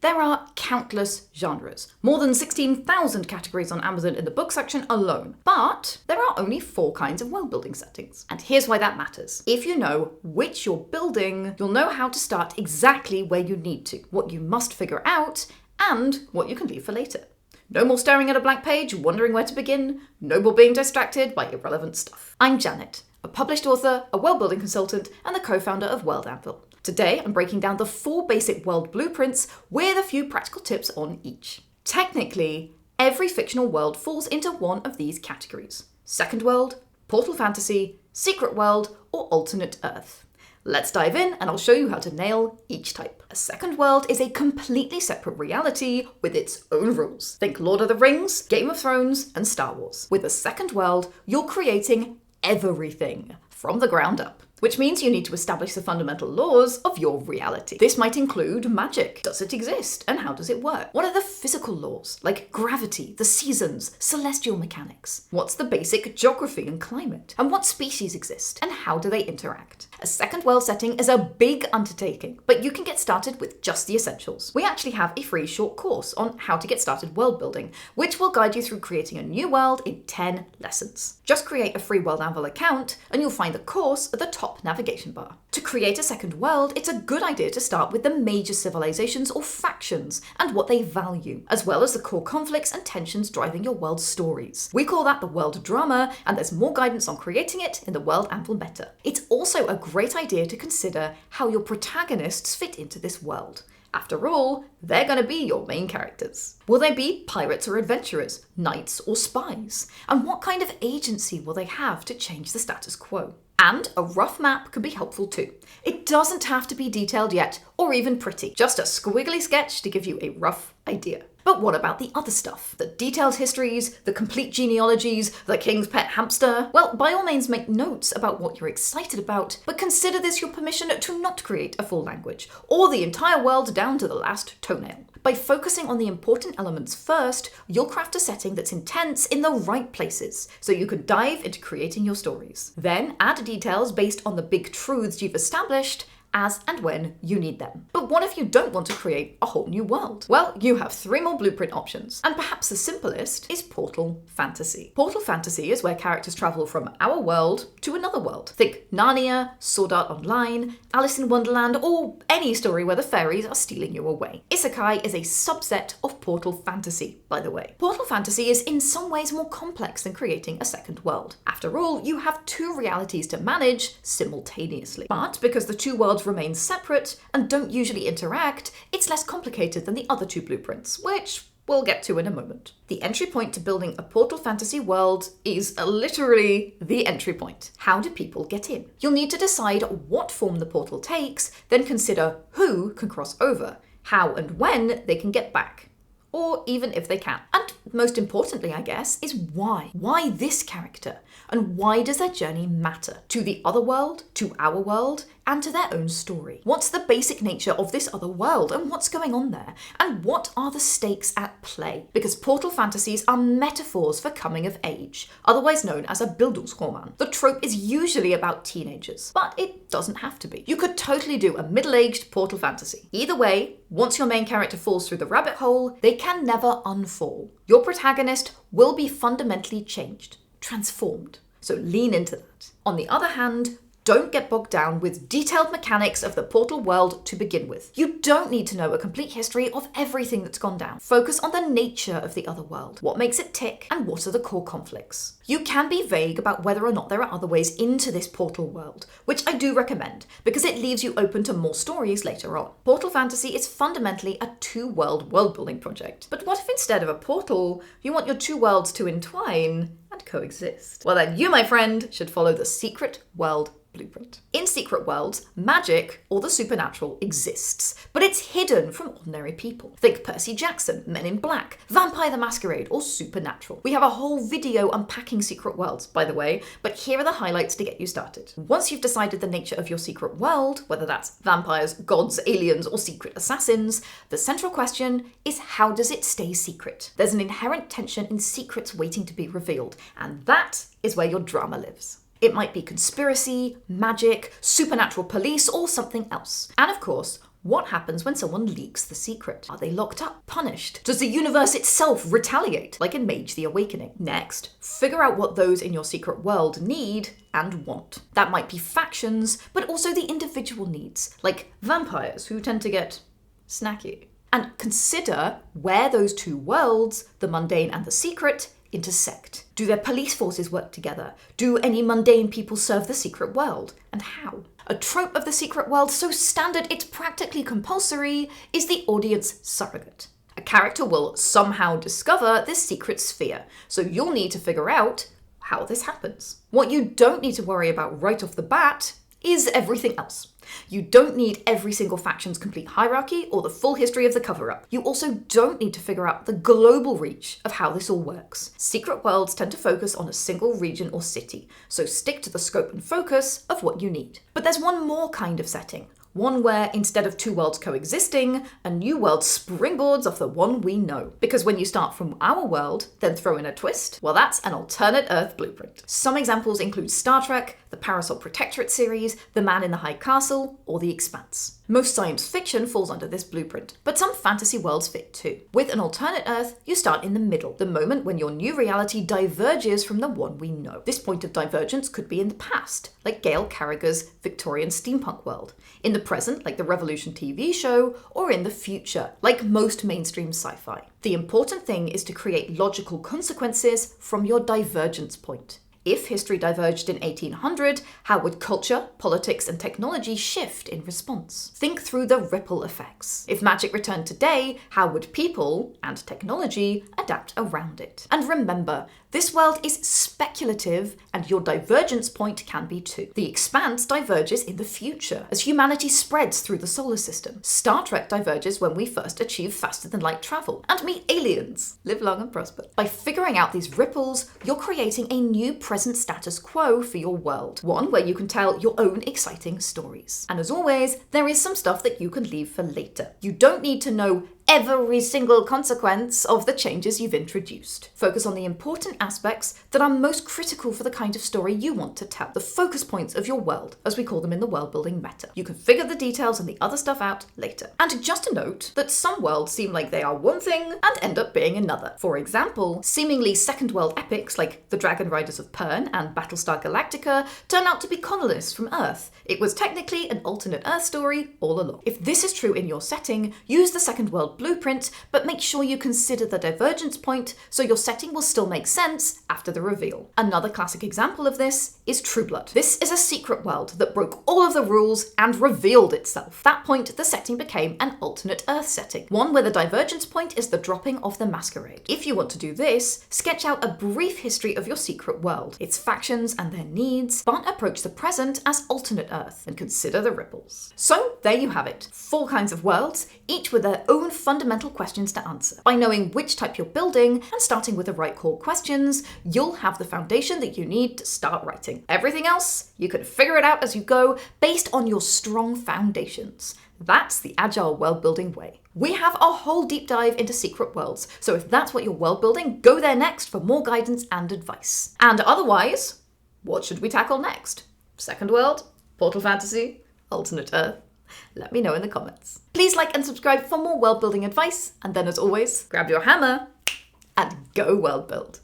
There are countless genres, more than 16,000 categories on Amazon in the book section alone. But there are only 4 kinds of world building settings. And here's why that matters. If you know which you're building, you'll know how to start exactly where you need to, what you must figure out, and what you can leave for later. No more staring at a blank page, wondering where to begin. No more being distracted by irrelevant stuff. I'm Janet, a published author, a world building consultant, and the co-founder of World Anvil. Today, I'm breaking down the 4 basic world blueprints with a few practical tips on each. Technically, every fictional world falls into one of these categories: Second World, Portal Fantasy, Secret World, or Alternate Earth. Let's dive in and I'll show you how to nail each type. A second world is a completely separate reality with its own rules. Think Lord of the Rings, Game of Thrones, and Star Wars. With a second world, you're creating everything from the ground up, which means you need to establish the fundamental laws of your reality. This might include magic. Does it exist and how does it work? What are the physical laws, like gravity, the seasons, celestial mechanics? What's the basic geography and climate? And what species exist and how do they interact? A second world setting is a big undertaking, but you can get started with just the essentials. We actually have a free short course on how to get started world building, which will guide you through creating a new world in 10 lessons. Just create a free World Anvil account and you'll find the course at the top navigation bar. To create a second world, it's a good idea to start with the major civilizations or factions and what they value, as well as the core conflicts and tensions driving your world's stories. We call that the world drama, and there's more guidance on creating it in the World Anvil meta. It's also a great idea to consider how your protagonists fit into this world. After all, they're going to be your main characters. Will they be pirates or adventurers, knights or spies? And what kind of agency will they have to change the status quo? And a rough map could be helpful too. It doesn't have to be detailed yet, or even pretty. Just a squiggly sketch to give you a rough idea. But what about the other stuff? The detailed histories, the complete genealogies, the king's pet hamster? Well, by all means make notes about what you're excited about, but consider this your permission to not create a full language, or the entire world down to the last toenail. By focusing on the important elements first, you'll craft a setting that's intense in the right places, so you can dive into creating your stories. Then add details based on the big truths you've established, as and when you need them. But what if you don't want to create a whole new world? Well, you have 3 more blueprint options, and perhaps the simplest is Portal Fantasy. Portal Fantasy is where characters travel from our world to another world. Think Narnia, Sword Art Online, Alice in Wonderland, or any story where the fairies are stealing you away. Isekai is a subset of Portal Fantasy, by the way. Portal Fantasy is in some ways more complex than creating a second world. After all, you have 2 realities to manage simultaneously. But because the 2 worlds remain separate and don't usually interact, it's less complicated than the other 2 blueprints, which we'll get to in a moment. The entry point to building a Portal Fantasy world is literally the entry point. How do people get in? You'll need to decide what form the portal takes, then consider who can cross over, how and when they can get back, or even if they can. And most importantly, I guess, is why. Why this character? And why does their journey matter? To the other world, to our world, and to their own story. What's the basic nature of this other world, and what's going on there? And what are the stakes at play? Because portal fantasies are metaphors for coming of age, otherwise known as a Bildungsroman. The trope is usually about teenagers, but it doesn't have to be. You could totally do a middle-aged portal fantasy. Either way, once your main character falls through the rabbit hole, they can never unfall. Your protagonist will be fundamentally changed, transformed. So lean into that. On the other hand, don't get bogged down with detailed mechanics of the portal world to begin with. You don't need to know a complete history of everything that's gone down. Focus on the nature of the other world, what makes it tick, and what are the core conflicts. You can be vague about whether or not there are other ways into this portal world, which I do recommend, because it leaves you open to more stories later on. Portal Fantasy is fundamentally a 2-world world-building project. But what if instead of a portal, you want your 2 worlds to entwine and coexist? Well then, you, my friend, should follow the Secret World Blueprint. In secret worlds, magic, or the supernatural, exists, but it's hidden from ordinary people. Think Percy Jackson, Men in Black, Vampire the Masquerade, or Supernatural. We have a whole video unpacking secret worlds, by the way, but here are the highlights to get you started. Once you've decided the nature of your secret world, whether that's vampires, gods, aliens, or secret assassins, the central question is, how does it stay secret? There's an inherent tension in secrets waiting to be revealed, and that is where your drama lives. It might be conspiracy, magic, supernatural police, or something else. And of course, What happens when someone leaks the secret? Are they locked up? Punished? Does the universe itself retaliate, like in Mage the Awakening? Next, figure out what those in your secret world need and want. That might be factions, but also the individual needs, like vampires who tend to get snacky. And consider where those two worlds, the mundane and the secret, intersect. Do their police forces work together? Do any mundane people serve the secret world? And how? A trope of the secret world so standard it's practically compulsory is the audience surrogate. A character will somehow discover this secret sphere, so you'll need to figure out how this happens. What you don't need to worry about right off the bat is everything else. You don't need every single faction's complete hierarchy or the full history of the cover-up. You also don't need to figure out the global reach of how this all works. Secret worlds tend to focus on a single region or city, so stick to the scope and focus of what you need. But there's one more kind of setting. One where, instead of two worlds coexisting, a new world springboards off the one we know. Because when you start from our world, then throw in a twist, well, that's an alternate Earth blueprint. Some examples include Star Trek, the Parasol Protectorate series, The Man in the High Castle, or The Expanse. Most science fiction falls under this blueprint, but some fantasy worlds fit too. With an alternate Earth, you start in the middle, the moment when your new reality diverges from the one we know. This point of divergence could be in the past, like Gail Carriger's Victorian steampunk world, in the present, like the Revolution TV show, or in the future, like most mainstream sci-fi. The important thing is to create logical consequences from your divergence point. If history diverged in 1800, how would culture, politics, and technology shift in response? Think through the ripple effects. If magic returned today, how would people and technology adapt around it? And remember, this world is speculative, and your divergence point can be too. The Expanse diverges in the future, as humanity spreads through the solar system. Star Trek diverges when we first achieve faster-than-light travel and meet aliens. Live long and prosper. By figuring out these ripples, you're creating a new present status quo for your world, one where you can tell your own exciting stories. And as always, there is some stuff that you can leave for later. You don't need to know every single consequence of the changes you've introduced. Focus on the important aspects that are most critical for the kind of story you want to tell, the focus points of your world, as we call them in the world building meta. You can figure the details and the other stuff out later. And just a note that some worlds seem like they are one thing and end up being another. For example, seemingly second world epics like the Dragon Riders of Pern and Battlestar Galactica turn out to be colonists from Earth. It was technically an alternate Earth story all along. If this is true in your setting, use the second world blueprint, but make sure you consider the divergence point so your setting will still make sense after the reveal. Another classic example of this is True Blood. This is a secret world that broke all of the rules and revealed itself. At that point, the setting became an alternate Earth setting, one where the divergence point is the dropping of the masquerade. If you want to do this, sketch out a brief history of your secret world, its factions and their needs, but approach the present as alternate Earth and consider the ripples. So there you have it, 4 kinds of worlds, each with their own fundamental questions to answer. By knowing which type you're building and starting with the right core questions, you'll have the foundation that you need to start writing. Everything else, you can figure it out as you go based on your strong foundations. That's the agile world building way. We have a whole deep dive into secret worlds, so if that's what you're world building, go there next for more guidance and advice. And otherwise, what should we tackle next? Second world? Portal fantasy? Alternate Earth? Let me know in the comments. Please like and subscribe for more world building advice, and then as always, grab your hammer and go world build.